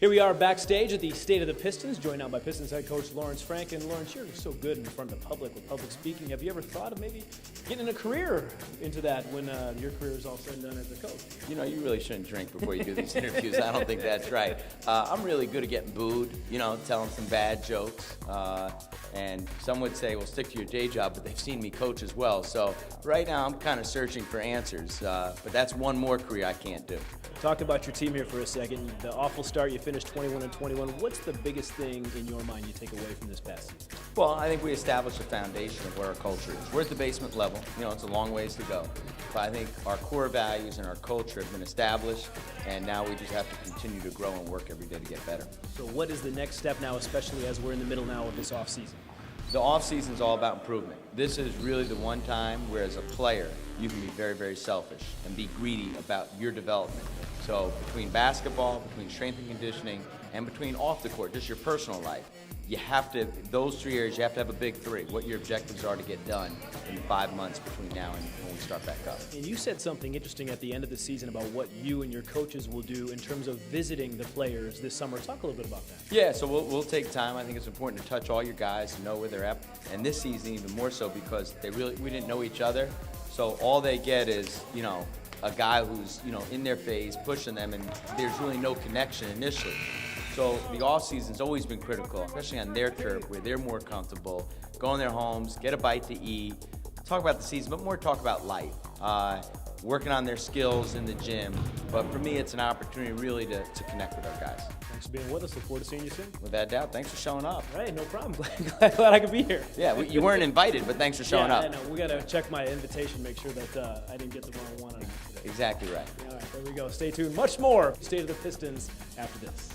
Here we are backstage at the State of the Pistons, joined now by Pistons head coach Lawrence Frank. And Lawrence, you're so good in front of the public with public speaking. Have you ever thought of maybe getting a career into that when your career is all said and done as a coach? You know, you really shouldn't drink before you do these interviews. I don't think that's right. I'm really good at getting booed, telling some bad jokes. And some would say, well, stick to your day job, but they've seen me coach as well. So right now I'm kind of searching for answers. But that's one more career I can't do. Talk about your team here for a second. The awful start, you finished 21-21. What's the biggest thing in your mind you take away from this past season? Well, I think we established a foundation of where our culture is. We're at the basement level. It's a long ways to go. But I think our core values and our culture have been established, and now we just have to continue to grow and work every day to get better. So what is the next step now, especially as we're in the middle now of this offseason? The offseason is all about improvement. This is really the one time where, as a player, you can be very, very selfish and be greedy about your development. So between basketball, between strength and conditioning, and between off the court, just your personal life, you have to, those 3 areas, you have to have a big three, what your objectives are to get done in the 5 months between now and when we start back up. And you said something interesting at the end of the season about what you and your coaches will do in terms of visiting the players this summer. Talk a little bit about that. Yeah, so we'll take time. I think it's important to touch all your guys and know where they're at. And this season even more so because we didn't know each other. So all they get is, a guy who's, in their phase, pushing them, and there's really no connection initially. So the off-season's always been critical, especially on their turf where they're more comfortable, go in their homes, get a bite to eat, talk about the season, but more talk about life, working on their skills in the gym. But for me, it's an opportunity really to connect with our guys. Thanks for being with us. Look forward to seeing you soon. Without doubt. Thanks for showing up. All right, no problem. Glad I could be here. Yeah, you weren't invited, but thanks for showing up. I know. We got to check my invitation, make sure that I didn't get the wrong one on today. Exactly right. All right, there we go. Stay tuned. Much more State of the Pistons after this.